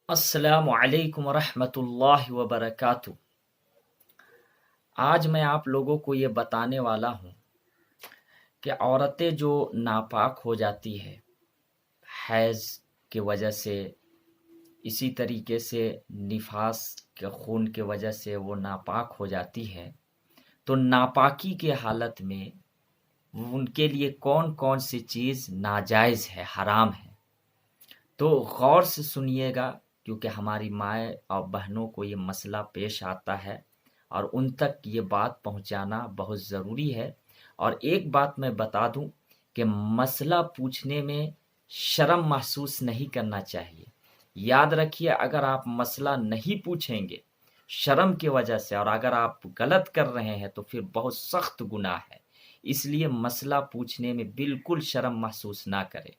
السلام علیکم ورحمۃ اللہ وبرکاتہ۔ آج میں آپ لوگوں کو یہ بتانے والا ہوں کہ عورتیں جو ناپاک ہو جاتی ہے حیض کی وجہ سے، اسی طریقے سے نفاس کے خون کی وجہ سے وہ ناپاک ہو جاتی ہے، تو ناپاکی کے حالت میں ان کے لیے کون کون سی چیز ناجائز ہے، حرام ہے، تو غور سے سنیے گا، کیونکہ ہماری مائیں اور بہنوں کو یہ مسئلہ پیش آتا ہے اور ان تک یہ بات پہنچانا بہت ضروری ہے۔ اور ایک بات میں بتا دوں کہ مسئلہ پوچھنے میں شرم محسوس نہیں کرنا چاہیے۔ یاد رکھیے، اگر آپ مسئلہ نہیں پوچھیں گے شرم کی وجہ سے، اور اگر آپ غلط کر رہے ہیں تو پھر بہت سخت گناہ ہے۔ اس لیے مسئلہ پوچھنے میں بالکل شرم محسوس نہ کریں۔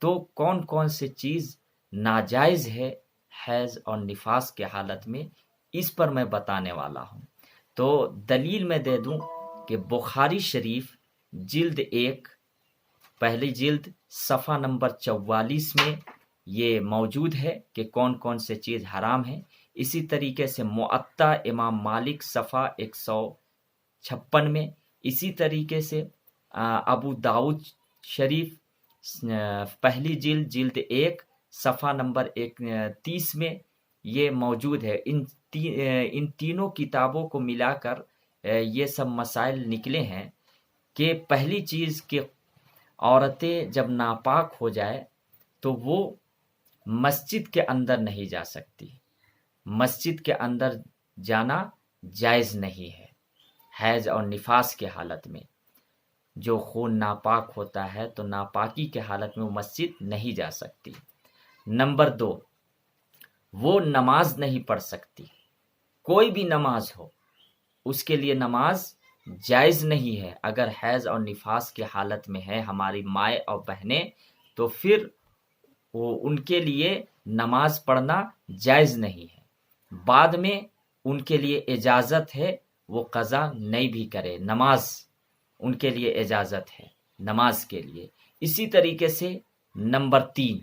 تو کون کون سے چیز ناجائز ہے حیض اور نفاس کے حالت میں، اس پر میں بتانے والا ہوں۔ تو دلیل میں دے دوں کہ بخاری شریف جلد 1 پہلی جلد صفحہ نمبر 44 میں یہ موجود ہے کہ کون کون سے چیز حرام ہیں۔ اسی طریقے سے موطا امام مالک صفحہ 156 میں، اسی طریقے سے ابو داؤد شریف پہلی جلد 1 صفحہ نمبر 30 میں یہ موجود ہے۔ ان تینوں کتابوں کو ملا کر یہ سب مسائل نکلے ہیں کہ پہلی چیز کہ عورتیں جب ناپاک ہو جائے تو وہ مسجد کے اندر نہیں جا سکتی۔ مسجد کے اندر جانا جائز نہیں ہے حیض اور نفاس کے حالت میں۔ جو خون ناپاک ہوتا ہے تو ناپاکی کے حالت میں وہ مسجد نہیں جا سکتی۔ نمبر 2، وہ نماز نہیں پڑھ سکتی۔ کوئی بھی نماز ہو، اس کے لیے نماز جائز نہیں ہے۔ اگر حیض اور نفاس کی حالت میں ہے ہماری مائیں اور بہنیں، تو پھر وہ ان کے لیے نماز پڑھنا جائز نہیں ہے۔ بعد میں ان کے لیے اجازت ہے وہ قضا نہیں بھی کرے، نماز ان کے لیے اجازت ہے نماز کے لیے۔ اسی طریقے سے نمبر 3،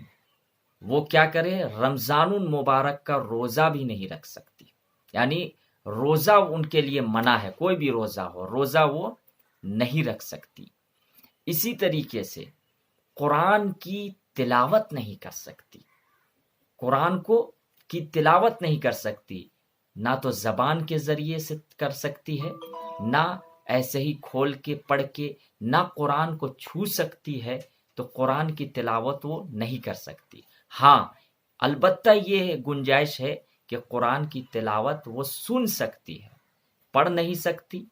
وہ کیا کرے، رمضان المبارک کا روزہ بھی نہیں رکھ سکتی، یعنی روزہ ان کے لیے منع ہے، کوئی بھی روزہ ہو، روزہ وہ نہیں رکھ سکتی۔ اسی طریقے سے قرآن کی تلاوت نہیں کر سکتی، قرآن کی تلاوت نہیں کر سکتی، نہ تو زبان کے ذریعے سے کر سکتی ہے، نہ ایسے ہی کھول کے پڑھ کے، نہ قرآن کو چھو سکتی ہے، تو قرآن کی تلاوت وہ نہیں کر سکتی۔ ہاں، البتہ یہ گنجائش ہے کہ قرآن کی تلاوت وہ سن سکتی ہے، پڑھ نہیں سکتی،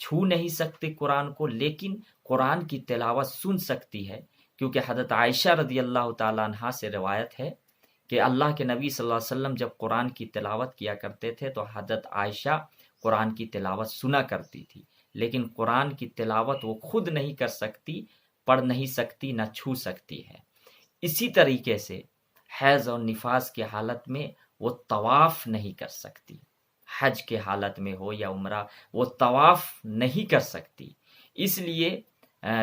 چھو نہیں سکتی قرآن کو، لیکن قرآن کی تلاوت سن سکتی ہے، کیونکہ حضرت عائشہ رضی اللہ تعالیٰ عنہا سے روایت ہے کہ اللہ کے نبی صلی اللہ علیہ وسلم جب قرآن کی تلاوت کیا کرتے تھے تو حضرت عائشہ قرآن کی تلاوت سنا کرتی تھی، لیکن قرآن کی تلاوت وہ خود نہیں کر سکتی، پڑھ نہیں سکتی، نہ چھو سکتی ہے۔ اسی طریقے سے حیض اور نفاس کی حالت میں وہ طواف نہیں کر سکتی، حج کے حالت میں ہو یا عمرہ، وہ طواف نہیں کر سکتی۔ اس لیے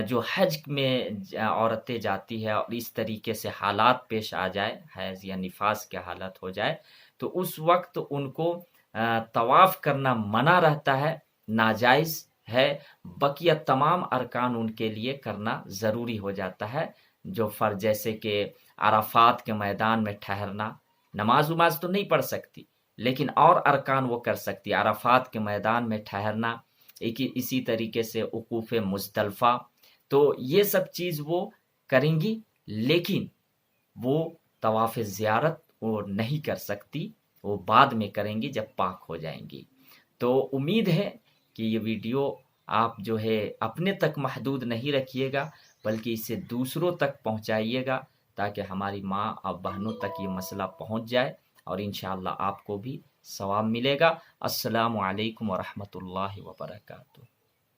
جو حج میں عورتیں جاتی ہے اور اس طریقے سے حالات پیش آ جائے، حیض یا نفاس کے حالت ہو جائے، تو اس وقت ان کو طواف کرنا منع رہتا ہے، ناجائز ہے۔ بقیہ تمام ارکان ان کے لیے کرنا ضروری ہو جاتا ہے، جو فرض، جیسے کہ عرفات کے میدان میں ٹھہرنا، نماز تو نہیں پڑھ سکتی، لیکن اور ارکان وہ کر سکتی، عرفات کے میدان میں ٹھہرنا، اسی طریقے سے وقوف مزدلفہ، تو یہ سب چیز وہ کریں گی، لیکن وہ طواف زیارت وہ نہیں کر سکتی، وہ بعد میں کریں گی جب پاک ہو جائیں گی۔ تو امید ہے کہ یہ ویڈیو آپ جو ہے اپنے تک محدود نہیں رکھیے گا، بلکہ اسے دوسروں تک پہنچائیے گا، تاکہ ہماری ماں اور بہنوں تک یہ مسئلہ پہنچ جائے، اور انشاءاللہ آپ کو بھی ثواب ملے گا۔ السلام علیکم ورحمۃ اللہ وبرکاتہ۔